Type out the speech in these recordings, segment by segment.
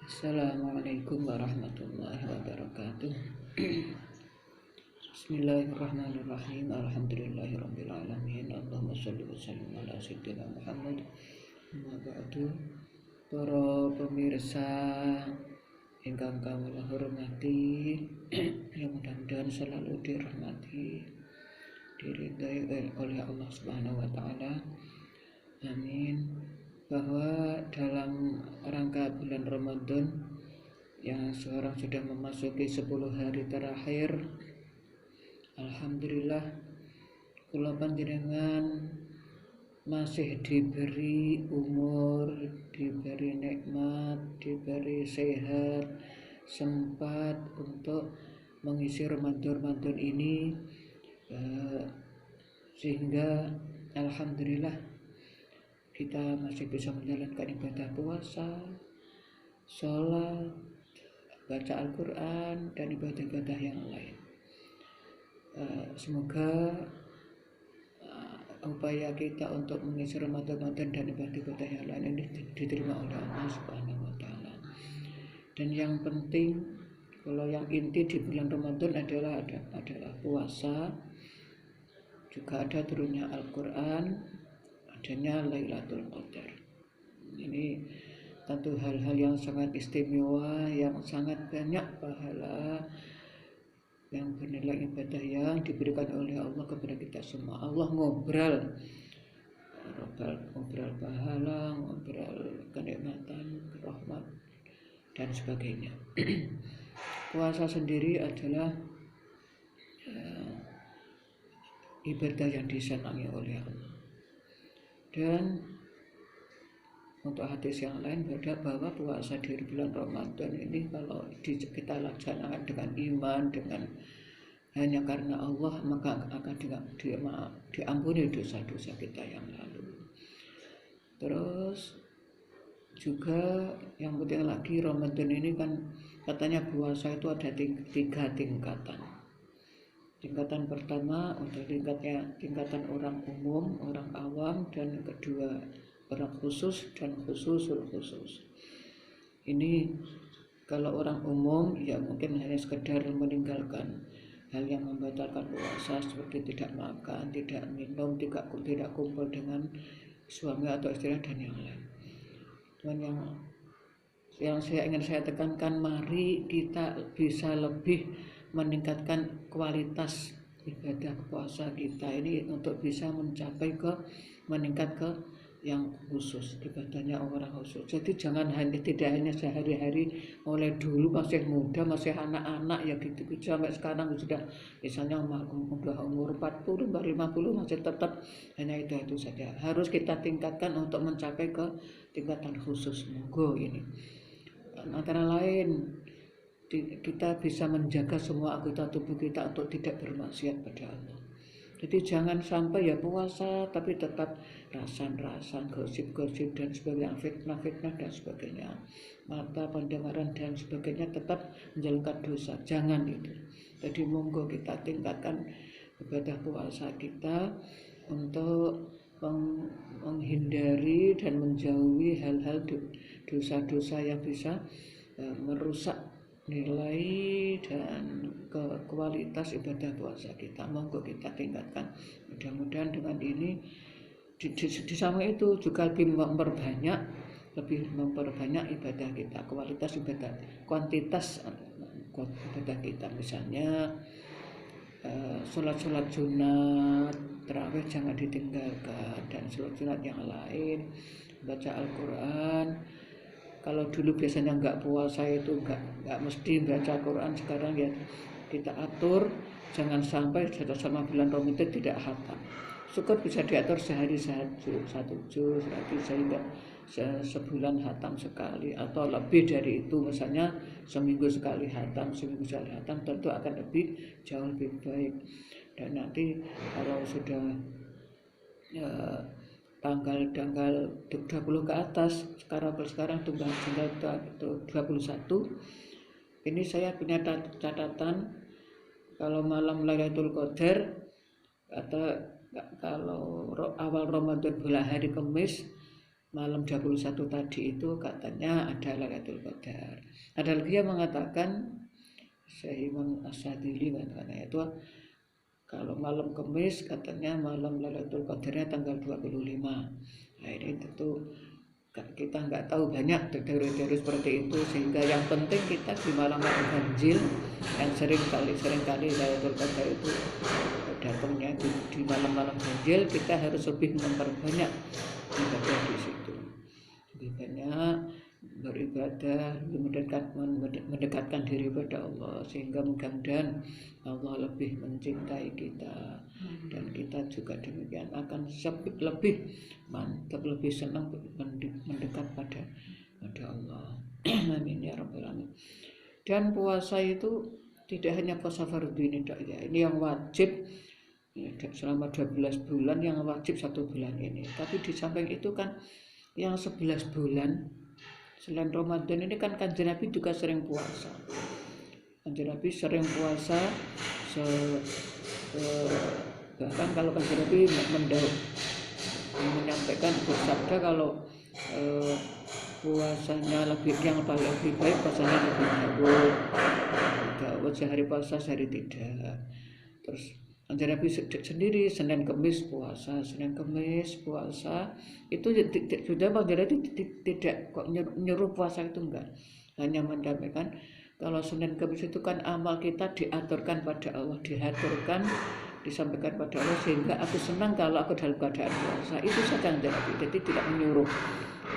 Assalamualaikum warahmatullahi wabarakatuh. Bismillahirrahmanirrahim. Alhamdulillahirabbil alamin. Allahumma shalli wa sallim ala sayyidina Muhammad. Amma ba'du. Para pemirsa ingkang kawula hormati, yang mudah-mudahan selalu dirahmati, diridhai oleh Allah Subhanahu wa taala. Amin. Bahwa dalam rangka bulan Ramadan yang sekarang sudah memasuki 10 hari terakhir, alhamdulillah kula panjenengan masih diberi umur, diberi nikmat, diberi sehat, sempat untuk mengisi Ramadan ini, sehingga alhamdulillah kita masih bisa menjalankan ibadah puasa, sholat, baca Al-Quran, dan ibadah-ibadah yang lain. Semoga upaya kita untuk mengisi Ramadan dan ibadah-ibadah yang lain ini diterima oleh Allah Subhanahu wa taala. Dan yang penting, kalau yang inti di bulan Ramadan adalah puasa, juga ada turunnya Al-Quran, adanya Lailatul Qadar. Ini tentu hal-hal yang sangat istimewa, yang sangat banyak pahala, yang bernilai ibadah yang diberikan oleh Allah kepada kita semua. Allah ngobrol pahala, ngobrol kenikmatan, rahmat, dan sebagainya. Puasa sendiri adalah ibadah yang disenangi oleh Allah. Dan untuk hadis yang lain bahwa puasa di bulan Ramadan ini kalau kita laksanakan dengan iman, dengan hanya karena Allah, maka akan diampuni dosa-dosa kita yang lalu. Terus juga yang penting lagi, Ramadan ini kan katanya puasa itu ada 3 tingkatan. Tingkatan pertama untuk tingkatan orang umum, orang awam, dan yang kedua orang khusus dan khususul khusus. Ini kalau orang umum ya mungkin hanya sekedar meninggalkan hal yang membatalkan puasa, seperti tidak makan, tidak minum, tidak kumpul dengan suami atau istri dan yang lain. Dan yang ingin saya tekankan, mari kita bisa lebih meningkatkan kualitas ibadah puasa kita ini untuk bisa meningkat ke yang khusus, ibadahnya orang khusus. Jadi tidak hanya sehari-hari, mulai dulu masih muda, masih anak-anak ya gitu sampai sekarang sudah misalnya udah umur 40, 50 masih tetap hanya itu saja. Harus kita tingkatkan untuk mencapai ke tingkatan khusus. Monggo ini antara lain kita bisa menjaga semua anggota tubuh kita untuk tidak bermaksiat pada Allah. Jadi jangan sampai ya puasa tapi tetap rasan-rasan, gosip-gosip dan sebagainya, fitnah-fitnah dan sebagainya, mata pendengaran dan sebagainya, tetap menjalankan dosa. Jangan itu. Jadi monggo kita tingkatkan ibadah puasa kita untuk menghindari dan menjauhi hal-hal dosa-dosa yang bisa merusak nilai dan kualitas ibadah puasa kita. Monggo kita tingkatkan. Mudah-mudahan dengan ini di samping itu juga lebih memperbanyak ibadah kita, kualitas ibadah, kuantitas ibadah kita. Misalnya sholat sunat, tarawih jangan ditinggalkan, dan sholat sunat yang lain, baca Al-Quran. Kalau dulu biasanya nggak puasa itu nggak mesti baca Quran, sekarang ya kita atur jangan sampai selama bulan Ramadan tidak khatam. Syukur bisa diatur sehari satu juz, sehingga sebulan khatam sekali atau lebih dari itu, misalnya seminggu sekali khatam, tentu akan jauh lebih baik. Dan nanti kalau sudah tanggal 20 ke atas, sekarang tanggal 21, ini saya punya catatan, kalau malam Lailatul Qadar atau kalau awal Ramadan bulan hari Kamis malam 21 tadi itu katanya ada Lailatul Qadar. Ada lagi yang mengatakan, Syekh Imam As-Sadili katanya itu kalau malam Kamis katanya malam Lailatul Qadarnya tanggal 25. Nah ini tentu kita nggak tahu banyak teori-teori seperti itu, sehingga yang penting kita di malam-malam ganjil yang sering kali Lailatul Qadar itu datangnya di malam-malam ganjil, kita harus lebih memperbanyak ibadah di situ, lebih banyak beribadah, mendekatkan diri pada Allah, sehingga mudah-mudahan Allah lebih mencintai kita dan kita juga demikian akan lebih mantap, lebih senang mendekat pada Allah. Amin ya rabbal alamin. Dan puasa itu tidak hanya puasa fardhu ini ya, ini yang wajib selama 12 bulan, yang wajib 1 bulan ini. Tapi di samping itu kan yang 11 bulan selain Ramadan ini kan Kanjeng Nabi juga sering puasa. Kanjeng Nabi sering puasa bahkan kalau Kanjeng Nabi menyampaikan bersabda kalau puasanya yang paling lebih baik puasanya lebih Daud sehari puasa sehari tidak. Terus Kanjeng Nabi sendiri Senin Kemis puasa itu sudah Kanjeng Nabi tidak kok nyuruh puasa itu, enggak, hanya menyampaikan kalau Senin Kemis itu kan amal kita diaturkan pada Allah, disampaikan pada Allah, sehingga aku senang kalau aku dalam keadaan puasa. Itu saja Kanjeng Nabi, jadi tidak menyuruh.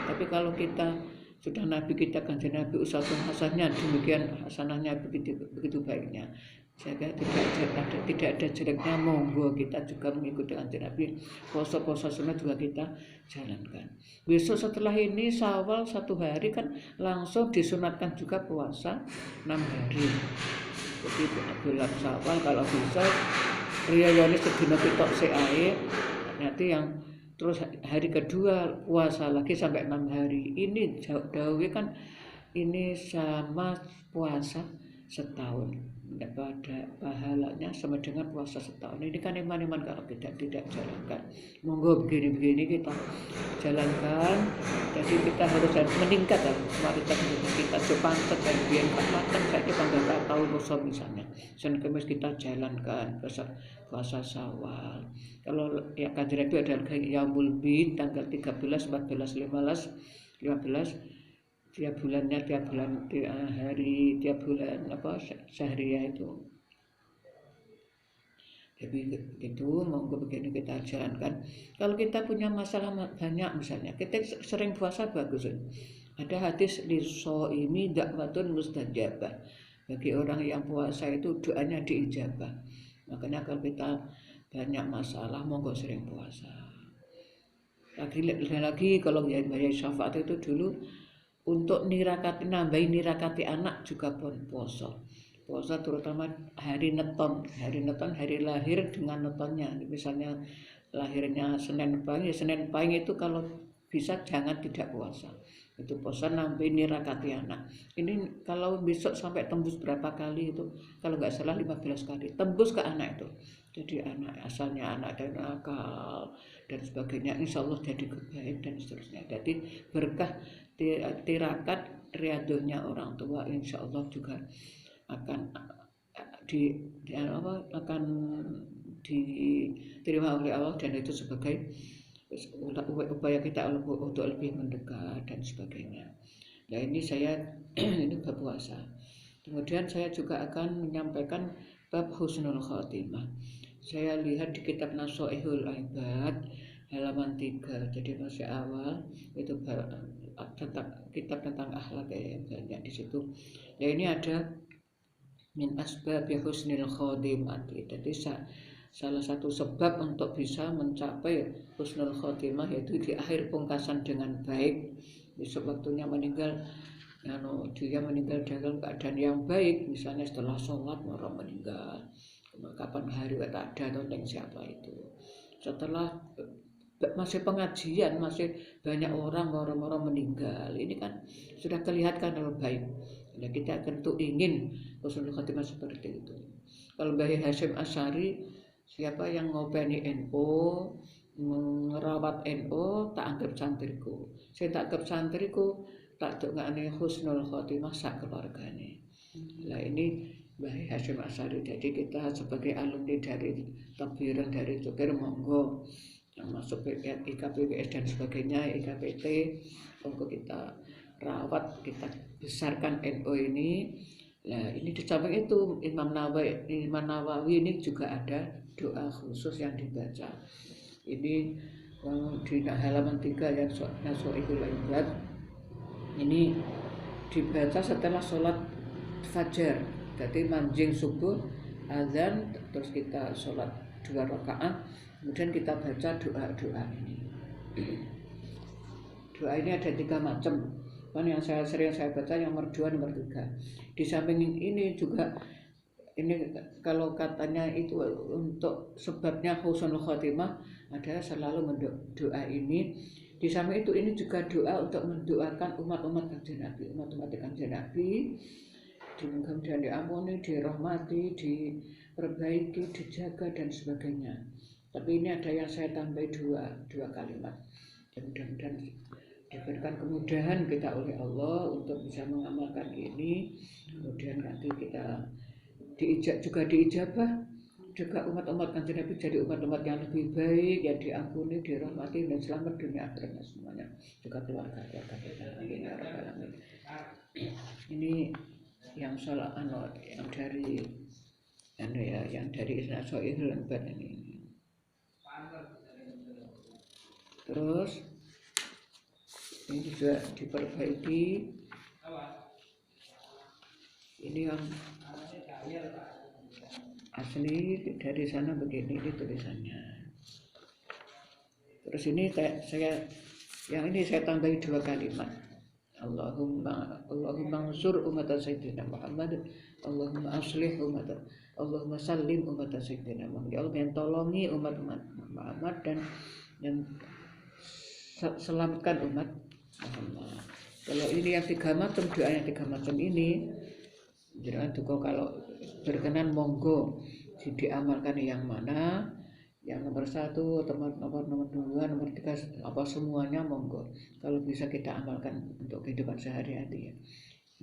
Tapi kalau kita sudah Nabi kita Kanjeng Nabi uswatun hasanah, demikian hasanahnya begitu baiknya, sehingga tidak ada jeleknya, monggo kita juga mengikuti Kanjeng Nabi. Puasa sunat juga kita jalankan. Besok setelah ini Syawal 1 hari kan langsung disunatkan juga puasa 6 hari. Jadi bulan Syawal kalau bisa riyayane sedina pitok seae, nanti yang terus hari kedua puasa lagi sampai 6 hari. Ini dawe kan ini sama puasa setahun, pada pahalanya sama dengan puasa setahun. Ini kan iman-iman kalau kita tidak jalankan. Monggo begini-begini kita jalankan. Jadi kita harus meningkat lah. Mari kita coba dan biar kapatan saya bangga tahu dosa misalnya. Senin Kamis kita jalankan puasa Syawal. Kalau ya Kanjeng Nabi adalah Yaumul Bid tanggal 13, 14, 15 tiap bulan hari, tiap bulan syahriah itu. Jadi itu monggo begini kita jalankan. Kalau kita punya masalah banyak misalnya, kita sering puasa bagus. Ada hadis lisoimi dakwatun mustajabah. Bagi orang yang puasa itu doanya diijabah. Makanya kalau kita banyak masalah monggo sering puasa. Lagi kalau bayar syafaat itu dulu untuk nambahin nirakati anak juga pun puasa terutama hari neton, hari lahir dengan netonnya. Misalnya lahirnya Senin Pahing itu kalau bisa jangan tidak puasa, itu puasa nambahin nirakati anak. Ini kalau besok sampai tembus berapa kali itu, kalau nggak salah 15 kali tembus ke anak itu. Jadi asalnya anak dan akal dan sebagainya, insya Allah jadi baik dan seterusnya. Jadi berkah tirakat riadohnya orang tua, insya Allah juga akan diterima oleh Allah, dan itu sebagai upaya kita untuk lebih mendekat dan sebagainya. Nah ini saya ini bab puasa. Kemudian saya juga akan menyampaikan bab husnul khotimah. Saya lihat di kitab Nasha'ihul Ibad halaman 3, jadi masih awal itu kitab tentang akhlak banyak di situ. Ya ini ada min asbab husnil khotimah. Jadi salah satu sebab untuk bisa mencapai husnul khotimah yaitu di akhir pungkasan dengan baik. Besok waktunya meninggal, dia meninggal dalam keadaan yang baik, misalnya setelah sholat orang meninggal, kapan hari tak ada tentang siapa itu, setelah masih pengajian masih banyak orang meninggal, ini kan sudah kelihatan kalau baik. Nah, kita tentu ingin husnul khotimah seperti itu. Kalau Mbah Hasyim Asy'ari, siapa yang ngopeni NU merawat NU tak anggap santriku. Saya tak anggap santriku tak dongakne husnul khotimah sak keluargane. Lah ini Mbah Hasyim Asy'ari. Jadi kita sebagai alumni dari Tabiran dari Cukir monggo yang masuk IKPWS dan sebagainya, IKPT, monggo kita rawat, kita besarkan NU ini. Nah ini di samping itu Imam Nawawi ini juga ada doa khusus yang dibaca. Ini di halaman 3 yang Nasuihul Ibad ini dibaca setelah sholat fajar. Jadi manjing subuh azan terus kita sholat 2 rakaat, kemudian kita baca doa ini. Doa ini ada 3 macam. Yang sering saya baca yang nomor 2, nomor 3. Di samping ini juga ini kalau katanya itu untuk sebabnya husnul khotimah adalah selalu mendoa ini. Di samping itu ini juga doa untuk mendoakan umat-umat Kanjeng Nabi, umat-umat Kanjeng Nabi, kemudian diampuni, dirahmati, diperbaiki, dijaga dan sebagainya. Tapi ini ada yang saya tambahi dua kalimat. Mudah-mudahan diberikan kemudahan kita oleh Allah untuk bisa mengamalkan ini. Kemudian nanti kita diijabah juga umat-umat Kanjeng Nabi jadi umat-umat yang lebih baik, yang diampuni, dirahmati dan selamat dunia akhiratnya semuanya. Juga keluarga kita. Amin ya rabbal alamin. Ini yang salah yang dari yang dari Nasuihul Ibad ini. Terus ini juga diperbaiki. Ini yang asli dari sana begini ini tulisannya. Terus ini saya tambahi 2 kalimat. Allahumma ansur umat Sayyidina Muhammad, Allahumma aslih umat, Allahumma sallim umat Sayyidina Muhammad. Ya Allah yang tolongi umat Muhammad dan selamatkan umat Muhammad. Kalau ini yang 3 macam, doa yang 3 macam ini, jangan tuh kalau berkenan monggo diamalkan yang mana, yang nomor 1, nomor 2, nomor 3, apa semuanya monggo. Kalau bisa kita amalkan untuk kehidupan sehari-hari ya.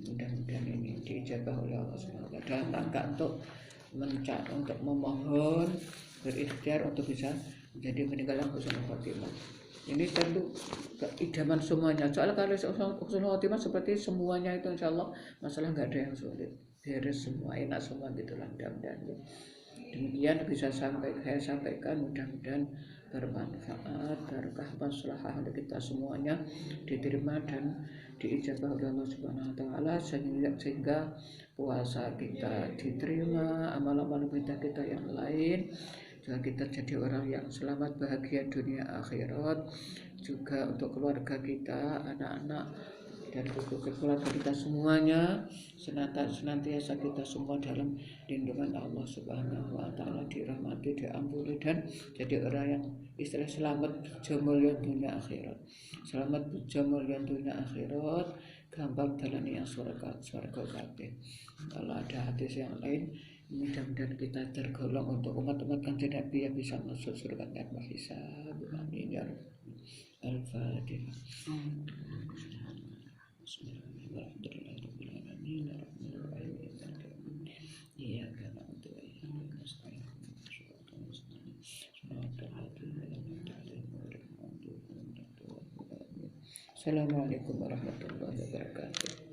Mudah-mudahan ini diijabah oleh Allah SWT dalam rangka untuk memohon berikhtiar untuk bisa menjadi meninggalkan husnul khotimah. Ini tentu keidaman semuanya. Soalnya kalau husnul khotimah seperti semuanya itu insya Allah masalah nggak ada yang sulit, beres semua, enak semua gitulah. Mudah-mudahan demikian bisa saya sampaikan, mudah-mudahan bermanfaat, berkah, maslahah untuk kita semuanya, diterima dan diijabah oleh Allah Subhanahu wa taala sehingga puasa kita diterima, amal-amal kita yang lain, dan kita jadi orang yang selamat, bahagia dunia akhirat, juga untuk keluarga kita, anak-anak dan keluarga kita semuanya senantiasa kita semua dalam lindungan Allah Subhanahu wa taala, dirahmati, diampuni dan jadi orang yang istilah selamat jamulyan dunia akhirat. Selamat jamulyan dunia akhirat, gampang dalane yang surga kabeh. Kalau ada hadis yang lain, mudah-mudahan kita tergolong untuk umat-umat Kanjeng Nabi yang bisa masuk surga tanpa hisab. Amin ya rabbal alamin. Al-Fatihah. Assalamualaikum warahmatullahi wabarakatuh.